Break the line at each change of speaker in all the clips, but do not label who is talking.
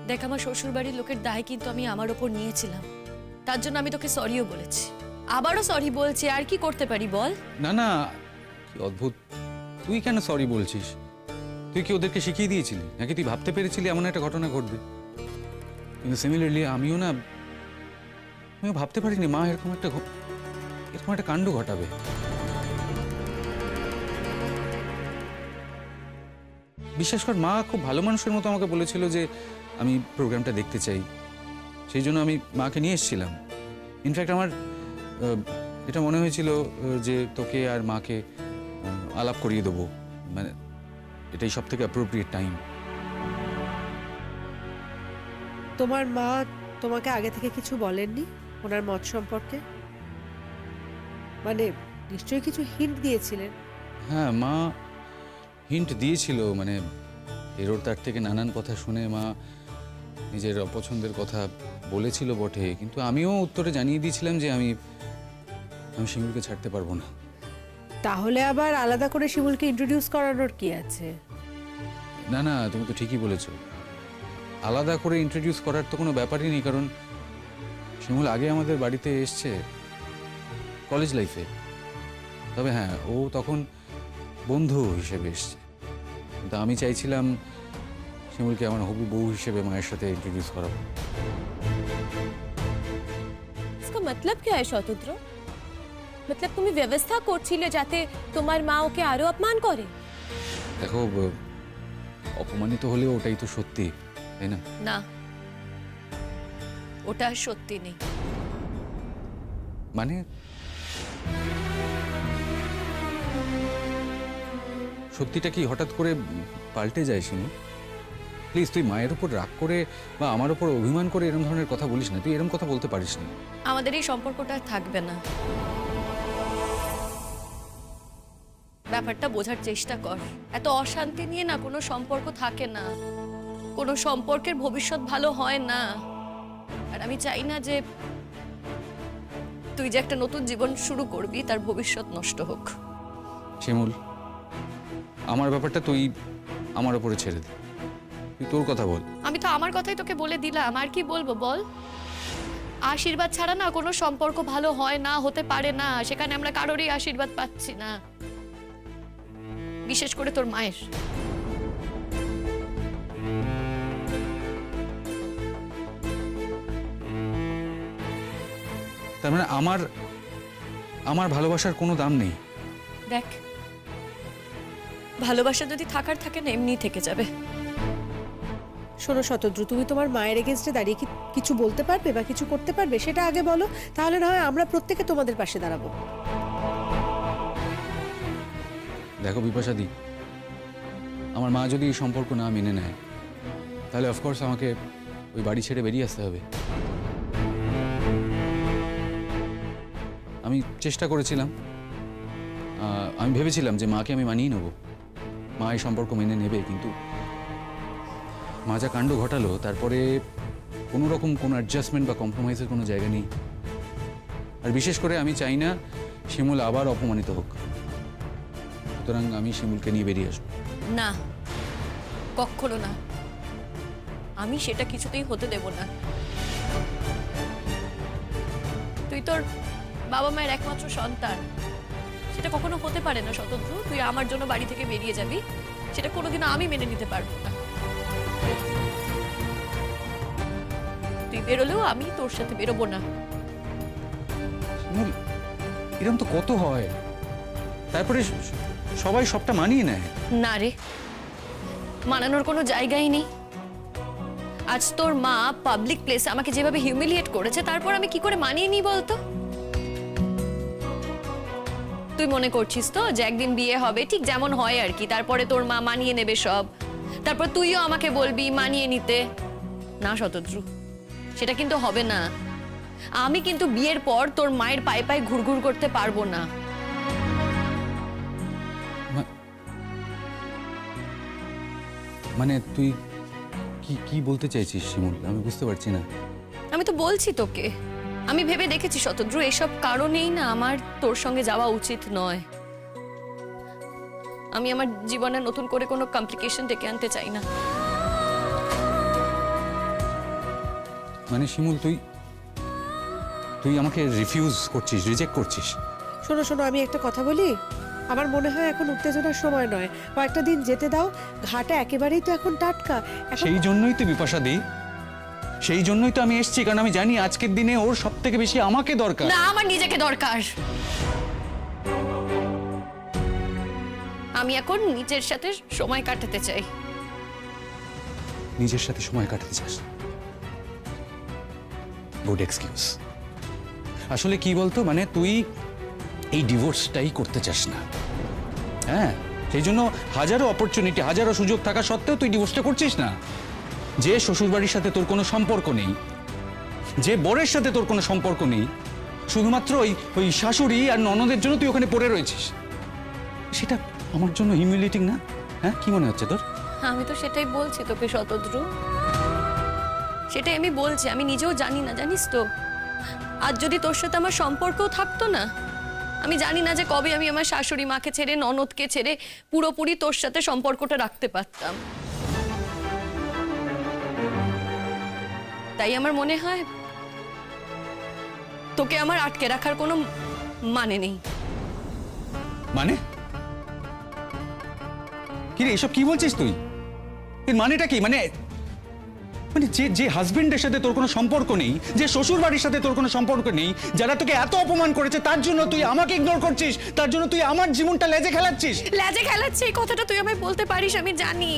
দেখ, আমার শ্বশুর বাড়ির লোকের দায় কিন্তু আমি আমার ওপর নিয়েছিলাম, তার জন্য আমি তোকে সরিও বলেছি, আবারও সরি বলছি। আর কি করতে পারি বল?
না না, কি অদ্ভুত, তুই কেন সরি বলছিস? তুই কি ওদেরকে শিখিয়ে দিয়েছিলি, নাকি তুই ভাবতে পেরেছিলি এমন একটা ঘটনা ঘটবে? কিন্তু সিমিলারলি আমিও ভাবতে পারিনি মা এরকম একটা কাণ্ড ঘটাবে। বিশ্বাস কর, মা খুব ভালো মানুষের মতো আমাকে বলেছিল যে আমি প্রোগ্রামটা দেখতে চাই, সেই জন্য আমি মাকে নিয়ে এসেছিলাম। ইনফ্যাক্ট আমার এটা মনে হয়েছিল যে তোকে আর মাকে আলাপ করিয়ে দেবো, মানে এটাই সব থেকে অ্যাপ্রোপ্রিয়েট টাইম।
তোমার মা তোমাকে আগে থেকে কিছু বলেননি ওনার মত সম্পর্কে? মানে নিশ্চয়ই কিছু হিন্ট দিয়েছিলেন?
হ্যাঁ, মা হিন্ট দিয়েছিল, মানে এরোর তার থেকে নানান কথা শুনে মা নিজের অপছন্দের কথা বলেছিল বটে, কিন্তু আমিও উত্তরে জানিয়ে দিয়েছিলাম যে আমি শিমুলকে ছাড়তে পারবো না।
তাহলে আবার আলাদা করে শিমুলকে ইন্ট্রোডিউস করানোর কি আছে?
না না, তুমি তো ঠিকই বলেছো, আলাদা করে ইন্ট্রোডিউস করার তো কোনো ব্যাপারই নেই, কারণ শিমুল আগে আমাদের বাড়িতে এসছে কলেজ লাইফে। তবে হ্যাঁ, ও তখন বন্ধু হিসেবে এসছে, কিন্তু আমি চাইছিলাম শিমুলকে আমার হবু বউ হিসেবে মায়ের সাথে ইন্ট্রোডিউস করাবো।
इसका मतलब क्या है শতদ্র? मतलब তুমি ব্যবস্থা করছিলে যাতে তোমার মা ওকে আরো অপমান করে?
দেখো, অপমানিত হলেও ওটাই তো সত্যি, তাই না?
না, ওটা সত্যি নেই।
মানে সত্যিটা কি হঠাৎ করে পাল্টে যায় শিমু? প্লিজ, তুই মায়ের উপর রাগ করে বা আমার উপর অভিমান করে এরকম ধরনের কথা বলিস না, তুই এরকম কথা বলতে পারিস না।
আমাদের এই সম্পর্কটা আর থাকবে না, ব্যাপারটা বোঝার চেষ্টা কর। এত অশান্তি নিয়ে না কোনো সম্পর্ক থাকে না, কোনো সম্পর্কের ভবিষ্যৎ ভালো হয় না। আর আমি চাই না যে তুই যে একটা নতুন জীবন শুরু করবি তার ভবিষ্যৎ নষ্ট হোক।
শিমুল, আমার ব্যাপারটা তুই আমার উপরে ছেড়ে দে, তুই তোর কথা বল।
আমি তো আমার কথাই তোকে বলে দিলাম, আর কি বলবো বল? আশীর্বাদ ছাড়া না কোনো সম্পর্ক ভালো হয় না, হতে পারে না। সেখানে আমরা কারোরই আশীর্বাদ পাচ্ছি না, বিশেষ করে তোর মায়ের।
তার মানে আমার ভালোবাসার কোনো দাম নেই?
দেখ, ভালোবাসা যদি থাকার থাকে না, এমনি থেকে যাবে।
শোনো শতদ্রু, তুমি তোমার মায়ের এগেনস্টে দাঁড়িয়ে কি কিছু বলতে পারবে বা কিছু করতে পারবে সেটা আগে বলো, তাহলে না হয় আমরা প্রত্যেকে তোমাদের পাশে দাঁড়াবো।
দেখো বিপাশাদি, আমার মা যদি এই সম্পর্ক না মেনে নেয়, তাহলে অফকোর্স আমাকে ওই বাড়ি ছেড়ে বেরিয়ে আসতে হবে। আমি চেষ্টা করেছিলাম, আমি ভেবেছিলাম যে মাকে আমি মানিয়ে নেব, মা এই সম্পর্ক মেনে নেবে, কিন্তু মা যা কাণ্ড ঘটালো তারপরে কোনো রকম কোনো অ্যাডজাস্টমেন্ট বা কম্প্রোমাইজের কোনো জায়গা নেই। আর বিশেষ করে আমি চাই না শিমুল আবার অপমানিত হোক, সুতরাং আমি শিমুলকে নিয়ে বেরিয়ে আসবো।
না, কখনো না, আমি সেটা কিছুতেই হতে দেব না। তুই তোর বাবা মায়ের একমাত্র সন্তান, সেটা কখনো হতে পারে না শতদ্রু। তুই আমার জন্য বাড়ি থেকে বেরিয়ে যাবি, সেটা কোনোদিনও আমি মেনে নিতে পারবো না। তুই বেরোলেও আমি তোর সাথে বেরোবো না।
শিমুল, এরকম তো কত হয়, তারপরে সবাই সবটা মানিয়ে নেয়।
না রে, মানানোর কোনো জায়গাই নেই। আজ তোর মা পাবলিক প্লেসে আমাকে যেভাবে হিউমিলিয়েট করেছে, তারপর আমি কি করে মানিয়ে নিই বলতো? তুই মনে করছিস তো যে একদিন বিয়ে হবে, ঠিক যেমন হয় আর কি, তারপরে তোর মা মানিয়ে নেবে সব, তারপর তুইও আমাকে বলবি মানিয়ে নিতে? না শতদ্রু, সেটা কিন্তু হবে না। আমি কিন্তু বিয়ের পর তোর মায়ের পায়ে পায়ে ঘুরঘুর করতে পারবো না।
মানে তুই কি বলতে চাইছিস শিমুল? আমি বুঝতে পারছি না।
আমি তো বলছি তোকে, আমি ভেবে দেখেছি শতদ্রু, এসব কারণেই না আমার তোর সঙ্গে যাওয়া উচিত নয়। আমি আমার জীবনে নতুন করে কোনো কমপ্লিকেশন ডেকে আনতে চাই না।
মানে শিমুল, তুই তুই আমাকে রিফিউজ করছিস, রিজেক্ট করছিস?
শোনো শোনো, আমি একটা কথা বলি। আমার মনে হয় এখন উত্তেজনার সময় নয়, কয়েকটা দিন যেতে দাও। ঘাটা একেবারেই তো এখন টাটকা। এখন
সেই জন্যই তো বিপাশা দি, সেই জন্যই তো আমি এসেছি, কারণ আমি জানি আজকের দিনে ওর সব থেকে বেশি আমাকে দরকার।
না, আমার নিজেকে দরকার। আমি এখন নিজের সাথে সময় কাটাতে চাই।
নিজের সাথে সময় কাটাতে চাস? Good excuse. আসলে কি বলতো, মানে তুই এই ডিভোর্সটাই করতে চাস না। হ্যাঁ, সেই জন্য হাজারো অপরচুনিটি, হাজারো সুযোগ থাকা সত্ত্বেও তুই ডিভোর্সটা করছিস না। যে শ্বশুরবাড়ির সাথে তোর কোনো সম্পর্ক নেই, যে বরের সাথে তোর কোনো সম্পর্ক নেই, শুধুমাত্র ওই শাশুড়ি আর ননদের জন্য তুই ওখানে পড়ে রয়েছিস, সেটা আমার জন্য হিউমিলিয়েটিং না? হ্যাঁ, কি মনে হচ্ছে তোর?
আমি তো সেটাই বলছি তোকে শতদ্রু, সেটাই আমি বলছি। আমি নিজেও জানি না, জানিস তো, আজ যদি তোর সাথে আমার সম্পর্কও থাকতো না, আমি জানি না যে কবে আমি আমার শাশুড়ি মাকে ছেড়ে, ননদকে ছেড়ে পুরোপুরি তোর সাথে সম্পর্কটা রাখতে পারতাম। তাই আমার মনে হয় তোকে আমার আটকে রাখার কোনো মানে নেই।
মানে কি রে, এসব কি বলছিস তুই? এর মানেটা কি? মানে মানে যে হাজবেন্ডের সাথে তোর কোনো সম্পর্ক নেই, যে শ্বশুর বাড়ির সাথে তোর কোনো সম্পর্ক নেই, যারা তোকে এত অপমান করেছে, তার জন্য তুই আমাকে ইগনোর করছিস, তার জন্য তুই আমার জীবনটা লেজে খেলাচ্ছিস।
লেজে খেলাচ্ছে এই কথাটা তুই আমায় বলতে পারিস, আমি জানি।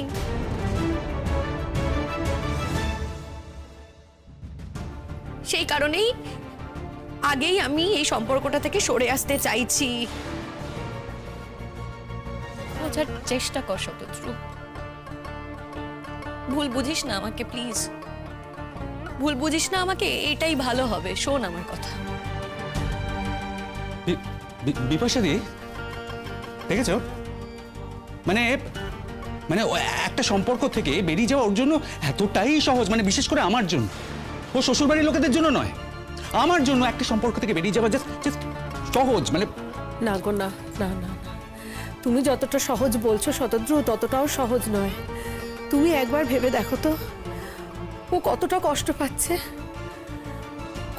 সেই কারণেই আগেই আমি এই সম্পর্কটা থেকে সরে আসতে চাইছি। বোঝার চেষ্টা কর শতদ্রু, ভুল বুঝিস না আমাকে প্লিজ, ভুল বুঝিস না আমাকে, এটাই ভালো হবে। শোন আমার কথা।
বিপাশা দি, দেখেছ, মানে মানে একটা সম্পর্ক থেকে বেরিয়ে যাওয়া ওর জন্য এতটাই সহজ, মানে বিশেষ করে আমার জন্য, ও শ্বশুরবাড়ির লোকেদের জন্য নয়, আমার জন্য একটা সম্পর্ক থেকে বেরিয়ে যাওয়া জাস্ট সহজ। মানে
না গো, না না না না। তুমি যতটা সহজ বলছো শতদ্রু, ততটাও সহজ নয়। তুমি একবার ভেবে দেখো তো, ও কতটা কষ্ট পাচ্ছে।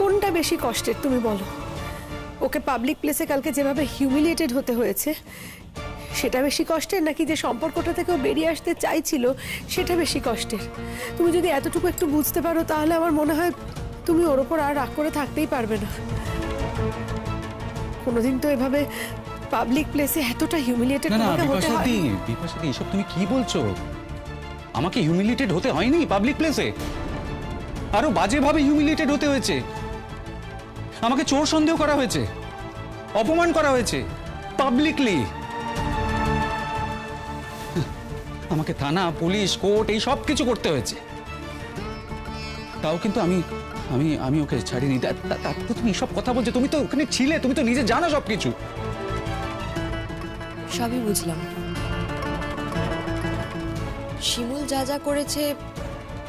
কোনটা বেশি কষ্টের তুমি বলো? ওকে পাবলিক প্লেসে কালকে যেভাবে হিউমিলিয়েটেড হতে হয়েছে, সেটা বেশি কষ্টের, নাকি যে সম্পর্কটা থেকে ও বেরিয়ে আসতে চাইছিল সেটা বেশি কষ্টের? তুমি যদি এতটুকু একটু বুঝতে পারো, তাহলে আমার মনে হয় তুমি ওর ওপর আর রাগ করে থাকতেই পারবে না। কোনোদিন তো এভাবে পাবলিক প্লেসে এতটা হিউমিলিয়েটেড
না না
তোমাকে হতে হয়?
বিপাশা দি, এসব তুমি কি বলছো? আমাকে হিউমিলিয়েটেড হতে হয়নি পাবলিক প্লেসে, আরো বাজেভাবে হিউমিলিয়েটেড হতে হয়েছে। আমাকে চোর সন্দেহ করা হয়েছে, অপমান করা হয়েছে পাবলিকলি। আমাকে থানা, পুলিশ, কোর্ট এই সব কিছু করতে হয়েছে, তাও কিন্তু আমি আমি আমি ওকে ছাড়িনি। তারপর তুমি সব কথা বলছো, তুমি তো ওখানে ছিলে, তুমি তো নিজে জানো সবকিছু।
সবই বুঝলাম, শিমুল যা যা করেছে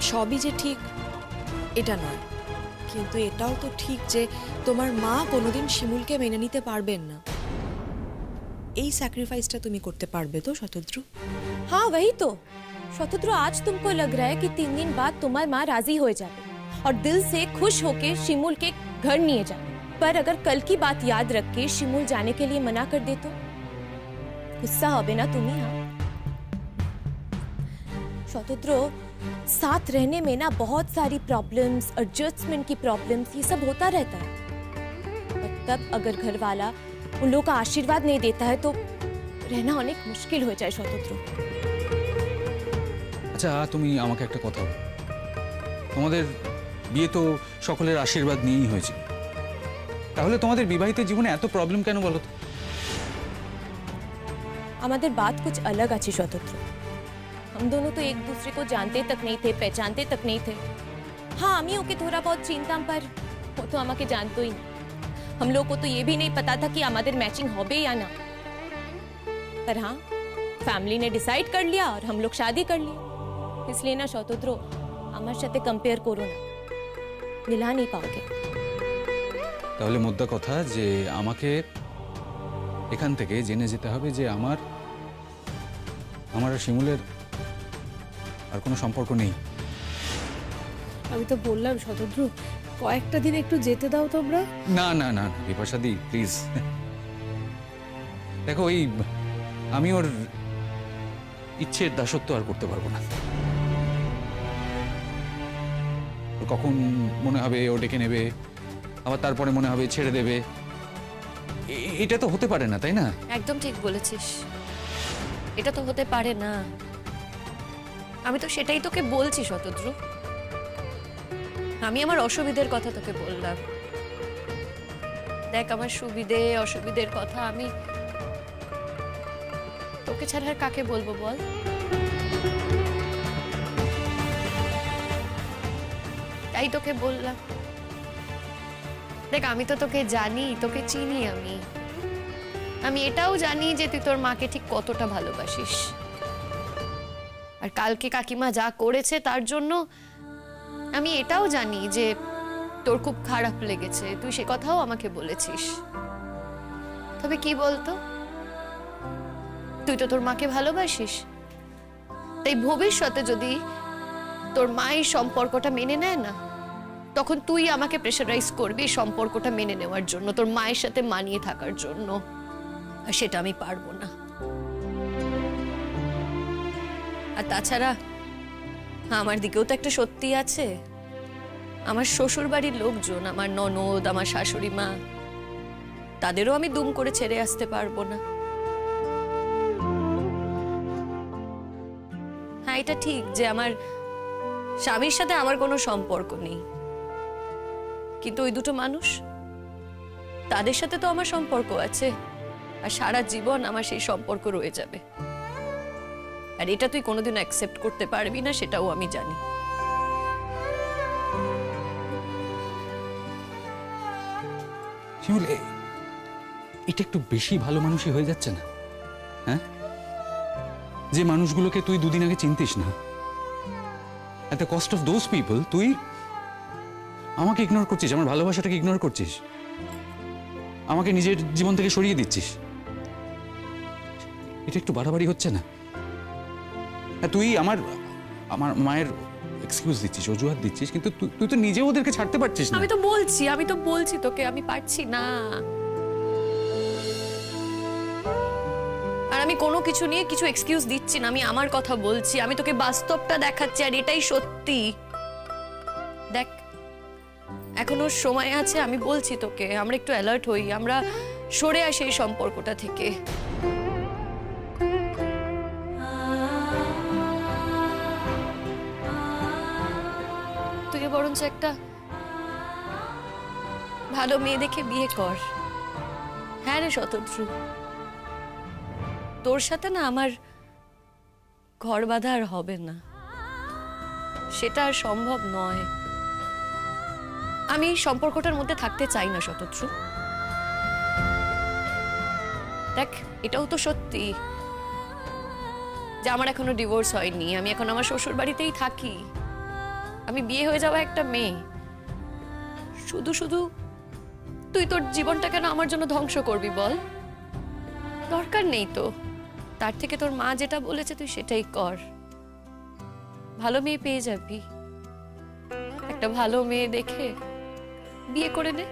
সবই যে ঠিক এটা নয়, কিন্তু এটাও তো ঠিক যে তোমার মা কোনোদিন শিমুলকে মেনে নিতে পারবেন না। এই স্যাক্রিফাইসটা তুমি করতে পারবে তো শতদ্রু?
हाँ वही तो शतद्रु, आज तुमको लग रहा है कि 3 दिन बाद तुम्हारी माँ राजी हो जाए और दिल से खुश होके शिमुल के घर लिए जाए, पर अगर कल की बात याद रख के शिमुल जाने के लिए मना कर दे तो गुस्सा होबे ना तुम्हें? हाँ शतद्रु, साथ रहने में ना बहुत सारी प्रॉब्लम्स, एडजस्टमेंट की प्रॉब्लम्स, ये सब होता रहता है, और तब अगर घर वाला उन लोगों का आशीर्वाद नहीं देता है तो रहना अनेक मुश्किल हो जाए शतद्रु।
আচ্ছা, তুমি আমাকে একটা কথা বলো, তোমাদের বিয়ে তো সকলের আশীর্বাদ নিয়েই হয়েছে, তাহলে তোমাদের বিবাহিত জীবনে এত প্রবলেম কেন বলো তো?
हमारे बात कुछ अलग अच्छी शतद्रु, हम दोनों तो एक दूसरे को जानते तक नहीं थे, पहचानते तक नहीं थे। हाँ अमी ओके थोड़ा बहुत चिंता, पर वो तो हमारे जानते ही नहीं। हम लोग को तो ये भी नहीं पता था कि हमारे मैचिंग होबे या ना, पर हाँ फैमिली ने डिसाइड कर लिया और हम लोग शादी कर लिया। इसलिए ना शतद्रु, हमारे साथे कंपेयर करो ना, मिला नहीं पाओगे।
তাহলে মোদ্দা কথা যে আমাকে এখান থেকে জেনে যেতে হবে যে আমার আর শিমুলের আর কোনো সম্পর্ক নেই।
আমি তো বললাম শতদ্রু, কয়েকটা দিন একটু যেতে দাও তোমরা।
না না না বিপাশাদি প্লিজ, দেখো ওই আমি ওর ইচ্ছের দাসত্ব আর করতে পারবো না। ওর কখন মনে হবে ও ডেকে নেবে, আবার তারপরে মনে হবে ছেড়ে দেবে, এটা তো হতে পারে না, তাই না?
একদম ঠিক বলেছিস, এটা তো হতে পারে না। আমি তো সেটাই তোকে বলছি শতদ্রু, আমি আমার অসুবিধের কথা তোকে বললাম। দেখ আমার সুবিধে অসুবিধের কথা আমি তোকে ছাড়া আর কাকে বলবো বল? তাই তোকে বললাম। দেখ আমি তো তোকে জানি, তোকে চিনি, আমি এটাও জানি যে তুই তোর মাকে ঠিক কতটা ভালোবাসিস। আর কালকে কাকিমা যা করেছে তার জন্য আমি এটাও জানি যে তোর খুব খারাপ লেগেছে, তুই সে কথাও আমাকে বলেছিস। তবে কি বলতো, তুই তো তোর মাকে ভালোবাসিস, তাই ভবিষ্যতে যদি তোর মা এই সম্পর্কটা মেনে নেয় না, তখন তুই আমাকে প্রেশারাইজ করবি এই সম্পর্কটা মেনে নেওয়ার জন্য, তোর মায়ের সাথে মানিয়ে থাকার জন্য। আর সেটা আমি পারবো না। আর তাছাড়া আমার দিকেও তো একটা সত্যি আছে। আমার শ্বশুর বাড়ির লোকজন, আমার ননদ, আমার শাশুড়ি মা, তাদেরও আমি দুম করে ছেড়ে আসতে পারবো না। হ্যাঁ এটা ঠিক যে আমার স্বামীর সাথে আমার কোনো সম্পর্ক নেই, কিন্তু ওই দুটো মানুষ, তাদের সাথে তো আমার সম্পর্ক আছে। আর সারা জীবন আমার সেই সম্পর্ক রয়ে যাবে। আর এটা তুই কোনোদিন অ্যাকসেপ্ট করতে পারবি না, সেটাও আমি জানি।
শিমুল, এটা একটু বেশি ভালো মানুষই হয়ে যাচ্ছে না? হ্যাঁ, যে মানুষগুলোকে তুই দুদিন আগে চিনতিস না, at the cost of those people তুই আমাকে ইগনোর করছিস, আমার ভালোবাসাটাকে ইগনোর করছিস, আমাকে নিজের জীবন থেকে সরিয়ে দিচ্ছিস। এটা একটু বাড়াবাড়ি হচ্ছে না? তুই আমার মায়ের এক্সকিউজ দিচ্ছিস, অজুহাত দিচ্ছিস, কিন্তু তুই তো নিজে ওদেরকে ছাড়তে পারছিস না।
আমি তো বলছি তোকে আমি পারছি না। আর আমি কোনো কিছু নিয়ে কিছু এক্সকিউজ দিচ্ছি না, আমি আমার কথা বলছি, আমি তোকে বাস্তবটা দেখাচ্ছি, আর এটাই সত্যি। দেখ এখনো সময় আছে, আমি বলছি তোকে, আমরা একটু অ্যালার্ট হই, আমরা সরে আসি এই সম্পর্কটা থেকে। তুই বরঞ্চ একটা ভালো মেয়ে দেখে বিয়ে কর। হ্যাঁ রে শতদ্রু, তোর সাথে না আমার ঘর বাঁধা আর হবে না, সেটা আর সম্ভব নয়। আমি সম্পর্কটার মধ্যে থাকতে চাই না শতদ্রু। দেখ এটাও তো সত্যি যে আমার এখনো ডিভোর্স হয়নি, আমি এখন আমার শ্বশুর বাড়িতেই থাকি, আমি বিয়ে হয়ে যাওয়া একটা মেয়ে। শুধু শুধু তুই তোর জীবনটা কেন আমার জন্য ধ্বংস করবি বল? দরকার নেই তো। তার থেকে তোর মা যেটা বলেছে তুই সেটাই কর, ভালো মেয়ে পেয়ে যাবি, একটা ভালো মেয়ে দেখে বিয়ে করে নে।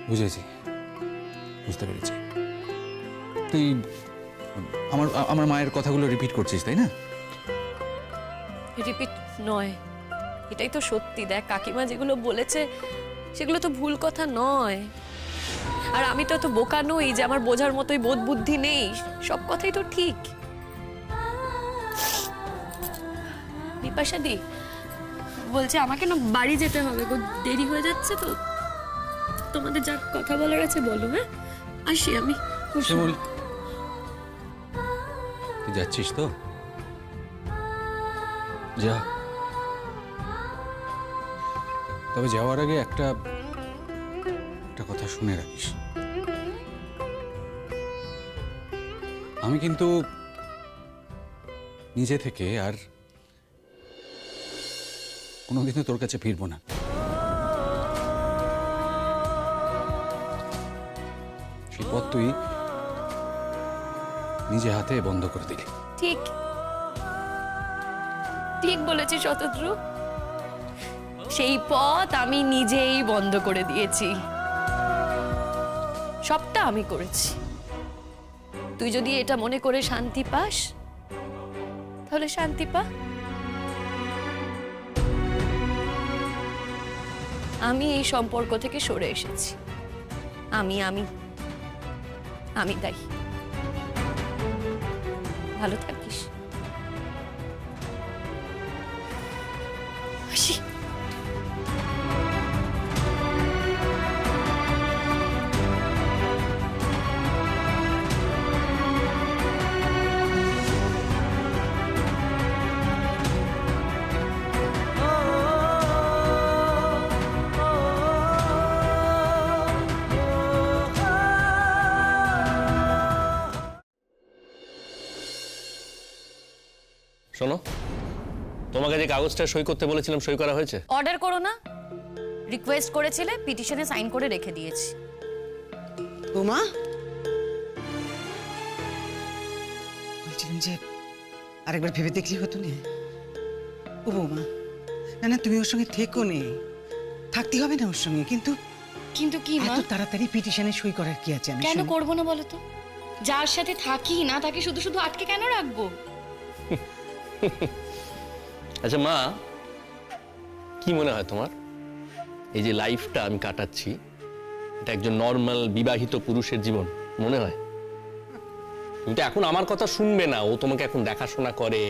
বুঝেছি, বুঝতে পেরেছি। তুই আমার মায়ের কথাগুলো রিপিট করছিস, তাই না?
রিপিট নয়, এটাই তো সত্যি। দেখ কাকিমা যেগুলো বলেছে সেগুলো তো ভুল কথা নয়। আর আমি তো এত বোকা নই যে আমার বোঝার মতোই বোধ বুদ্ধি নেই, সব কথাই তো ঠিক। বিপাশাদি বলছে আমাকে না বাড়ি যেতে হবে গো, দেরি হয়ে যাচ্ছে তো। তোমাদের যা কথা বলার আছে বলো। হ্যাঁ আসি আমি।
শিমুল, তুই যাচ্ছিস তো? যা, তবে যাওয়ার আগে একটা কথা শুনে রাখিস। আমি কিন্তু নিজে থেকে আর কোনোদিনও তোর কাছে ফিরবো না। সেই পথ তুই নিজে হাতে বন্ধ করে দিলি।
ঠিক, ঠিক বলেছি শতদ্রু, সেই পথ আমি নিজেই বন্ধ করে দিয়েছি। সবটা আমি করেছি। তুই যদি এটা মনে করে শান্তি পাস তাহলে শান্তি পা। আমি এই সম্পর্ক থেকে সরে এসেছি। আমি আমি আমি দায়ী। ভালো থাকিস। আসি।
শোনো, তোমাকে যে কাগজটা সই করতে বলেছিলাম সই করা হয়েছে?
অর্ডার করো না, রিকোয়েস্ট করেছিলে, পিটিশনে সাইন করে রেখে দিয়েছি।
বৌমা, বলছিলাম যে আরেকবার ভেবে দেখলি হতো না? ও বৌমা, না না তুমি ওর সঙ্গে থেকো নে, থাকতে হবে না ওর সঙ্গে, কিন্তু
কিন্তু কি মা?
এত তাড়াতাড়ি পিটিশনে সই করার কি আছে? আমি
কেন
শুনি।
করবো না বলো তো? যার সাথে থাকি না তাকে শুধু শুধু আটকে কেন রাখবো?
আচ্ছা মা, কি মনে হয় তোমার এই যে লাইফটা আমি কাটাচ্ছি এটা একজন নর্মাল বিবাহিত পুরুষের জীবন মনে হয়? কিন্তু এখন আমার কথা শুনবে না, ও তোমাকে এখন দেখাশোনা করে।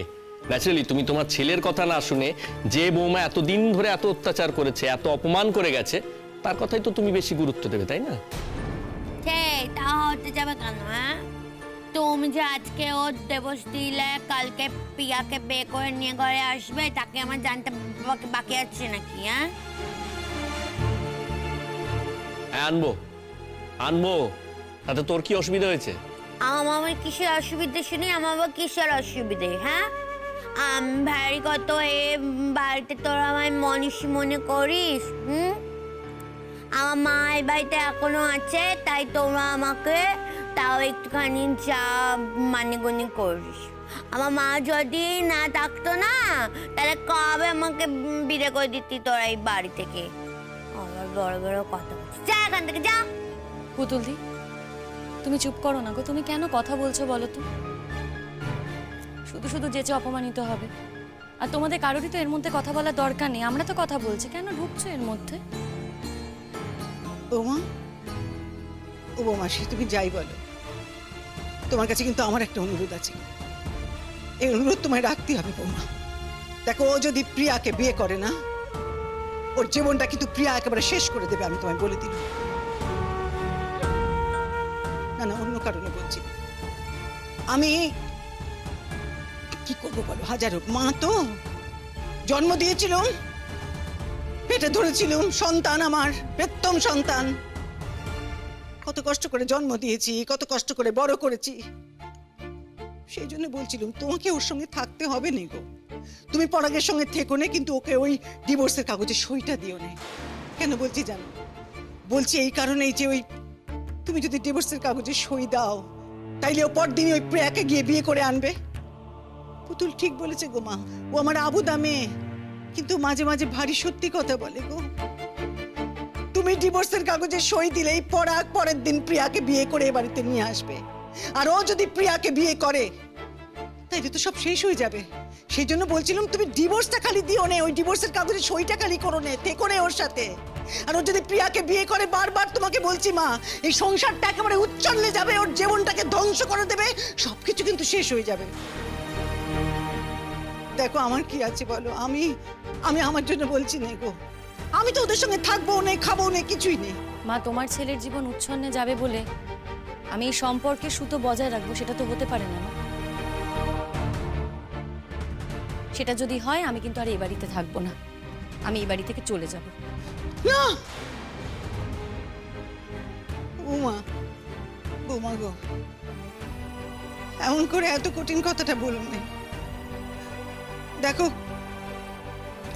ন্যাচারালি তুমি তোমার ছেলের কথা না শুনে যে বৌমা এতদিন ধরে এত অত্যাচার করেছে, এত অপমান করে গেছে, তার কথাই তো তুমি বেশি গুরুত্ব দেবে, তাই না?
তা হতে যাবে কেন? হ্যাঁ, তুমি যে আজকে ওর দেবস দিলে কালকে পিয়াকে বিয়ে করে নিয়ে ঘরে আসবে, তাকে আমার জানতে বাকি আছে নাকি? হ্যাঁ,
আনবো আনবো, তাতে তোর কি অসুবিধা হয়েছে?
আমার কিসের অসুবিধে শুনি? আমার আবার কিসের অসুবিধে? হ্যাঁ, ভারী কত এ বাড়িতে তোরা আমায় মনীষী মনে করিস? আমার মা এই বাড়িতে এখনো আছে, তাই তোমরা আমাকে তাও একটুখানি যা মানে গুনি করিস। আমার মা যদি না থাকতো না, তাহলে কবে আমাকে বিয়ে করে দিতি তোরা এই বাড়ি থেকে? আবার বড় বড় কথা বলছিস, যা এখান থেকে যা।
পুতুলদি, তুমি চুপ করো না গো। তুমি কেন কথা বলছো বলো তো? শুধু শুধু যেচে অপমানিত হবে। আর তোমাদের কারোরই তো এর মধ্যে কথা বলার দরকার নেই। আমরা তো কথা বলছি, কেন ঢুকছো এর মধ্যে?
বৌমা, ও বৌমা, সে তুমি যাই বলো, তোমার কাছে কিন্তু আমার একটা অনুরোধ আছে। এই অনুরোধ তোমায় রাখতে হবে বৌমা। দেখো, ও যদি প্রিয়াকে বিয়ে করে না, ওর জীবনটা কিন্তু প্রিয়া একেবারে শেষ করে দেবে, আমি তোমায় বলে দিলাম। না না, অন্য কারণে বলছি। আমি কি করবো বলো? হাজারো মা তো জন্ম দিয়েছিলাম, পেটে ধরেছিলাম সন্তান, আমার প্রথম সন্তান। কত কষ্ট করে জন্ম দিয়েছি, কত কষ্ট করে বড় করেছি। সেই জন্য বলছিলাম তোমাকে ওর সঙ্গে থাকতে হবে না গো। তুমি পরাগের সঙ্গে থেকো না, কিন্তু ওকে ওই ডিভোর্সের কাগজে সইটা দিও না। কেন বলছি জানো? বলছি এই কারণেই যে ওই তুমি যদি ডিভোর্সের কাগজে সই দাও, তাইলে ও পরদিনই ওই প্রিয়াকে গিয়ে বিয়ে করে আনবে। পুতুল ঠিক বলেছে গো মা, ও আমার আবুদা মেয়ে, কিন্তু মাঝে মাঝে ভারী সত্যি কথা বলে গো। তুমি ডিভোর্সের কাগজে সই দিলেই পরাগ পরের দিন প্রিয়াকে বিয়ে করে এ বাড়িতে নিয়ে আসবে। আর ও যদি প্রিয়াকে বিয়ে করে, তাইলে তো সব শেষ হয়ে যাবে। সেই জন্য বলছিলাম তুমি ডিভোর্সটা খালি দিও না, ওই ডিভোর্সের কাগজে সইটা খালি করো না, থেকো না ওর সাথে। আর ও যদি প্রিয়াকে বিয়ে করে, বারবার তোমাকে বলছি মা, এই সংসারটা একেবারে উচ্ছন্নে যাবে, ওর জীবনটাকে ধ্বংস করে দেবে, সবকিছু কিন্তু শেষ হয়ে যাবে। দেখো আমার কি আছে বলো? আমি আমার জন্য বলছি না গো। আমি তো ওদের সঙ্গে থাকবো না, খাবো না, কিছুই নেই।
মা, তোমার ছেলের জীবন উচ্ছন্নে যাবে বলে আমি এই সম্পর্কে সুতো বজায় রাখবো, সেটা তো হতে পারে না। সেটা যদি হয়, আমি কিন্তু আর এই বাড়িতে থাকবো না। আমি এই বাড়ি থেকে চলে যাব।
না বৌমা, বৌমা গো, এমন করে এত কঠিন কথাটা বলুন না। দেখো,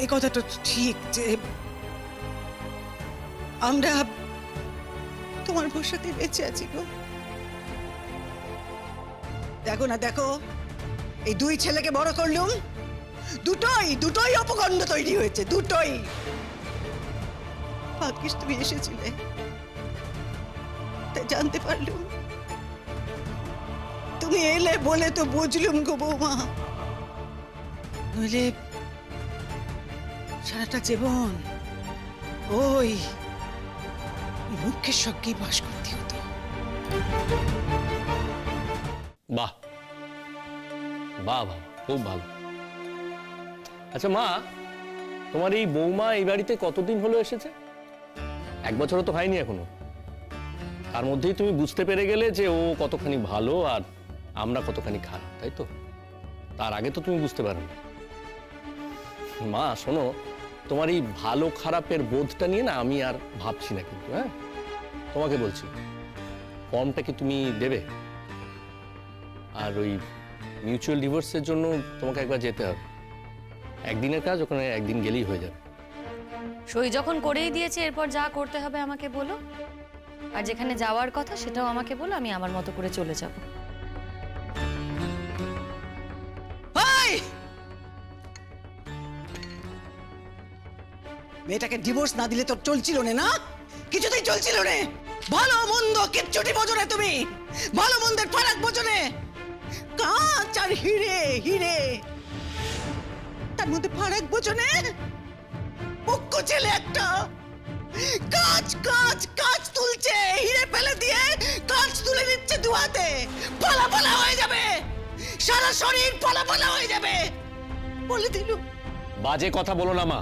এই কথাটা ঠিক যে আমরা তোমার ভবিষ্যতে বেঁচে আছি গো। দেখো না, দেখো, এই দুই ছেলেকে বড় করলুম, দুটোই অপকণ্ড তৈরি হয়েছে, দুটোই। ভাগ্যিস তুমি এসেছিলে, তাই জানতে পারলুম। তুমি এলে বলে তো বুঝলুম গো বৌমা, নইলে সারাটা জীবন ওই মুখের সঙ্গে বাস করতে হতো।
বাহ বাহ বাহ, খুব ভালো। আচ্ছা মা, তোমার এই বৌমা এই বাড়িতে কতদিন হলো এসেছে? 1 বছরও তো হয়নি এখনো। তার মধ্যেই তুমি বুঝতে পেরে গেলে যে ও কতখানি ভালো আর আমরা কতখানি খারাপ, তাই তো? তার আগে তো তুমি বুঝতে পারো। মা শোনো, তোমার এই ভালো খারাপের বোধটা নিয়ে না আমি আর ভাবছি না, কিন্তু হ্যাঁ তোমাকে বলছি, ফর্মটা কি তুমি দেবে? আর ওই মিউচুয়াল ডিভোর্সের জন্য তোমাকে একবার যেতে হবে। একদিনের কাজ, ওখানে একদিন গেলেই হয়ে যাবে।
সই যখন করেই দিয়েছে, এরপর যা করতে হবে আমাকে বলো, আর যেখানে যাওয়ার কথা সেটাও আমাকে বলো, আমি আমার মতো করে চলে যাব।
মেয়েটাকে ডিভোর্স না দিলে তোর চলছিল না, কিছুতেই চলছিল না। ভালো মন্দ কিচ্ছুটি বোঝো না তুমি, ভালো মন্দের ফারাক বোঝো না। কাঁচ আর হিরে, হিরে তার মধ্যে ফারাক বোঝো না। পক্ষ ছেলে একটা, কাঁচ কাঁচ কাঁচ তুলছে, হিরে ফেলে দিয়ে কাঁচ তুলে নিচ্ছে দুহাতে। পালা পালা হয়ে যাবে, সারা শরীর পালা পালা হয়ে যাবে বলে দিল।
বাজে কথা বলো না মা,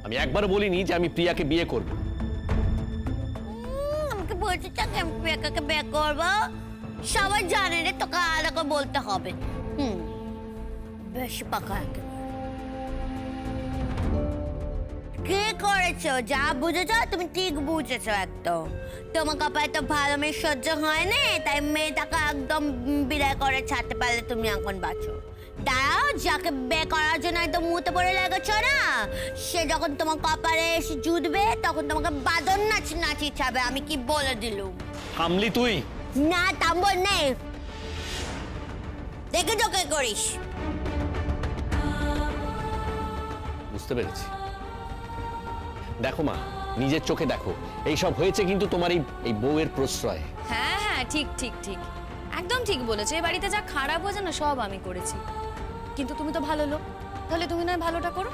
আমি একবার বলিনি যে আমি প্রিয়াকে বিয়ে করব।
আমাকে বলছিস আমি প্রিয়াকে বিয়ে করবো? সবাই জানে রে, তোকে আলাদা করে বলতে হবে। বেশি পাকা একেবারে। কে করেছো? যা বুঝেছো তুমি ঠিক বুঝেছো একদম। তোমার কপালে তো ভালো মেয়ে সহ্য হয় না, তাই মেয়েটাকে একদম বিদায় করে ছাড়তে পারলে তুমি এখন বাঁচো। দাঁড়াও, যাকে বিয়ে করার জন্য একদম মুতে পড়ে লেগেছ না, সে যখন তোমার কপালে এসে জুটবে তখন তোমাকে বাদর নাচ নাচিয়ে ছাড়বে। আমি কি বলে দিলুম?
থামলি তুই?
না থামবো নেই, দেখে চোখে করিস।
বুঝতে পেরেছি। দেখো মা, নিজের চোখে দেখো, এইসব হয়েছে কিন্তু তোমার এই বউয়ের প্রশ্রয়।
হ্যাঁ হ্যাঁ, ঠিক ঠিক ঠিক, একদম ঠিক বলেছো। এই বাড়িতে যা খারাপ হয়েছে না, সব আমি করেছি। কিন্তু তুমি তো ভালো লোক, তাহলে তুমি নয় ভালোটা করো।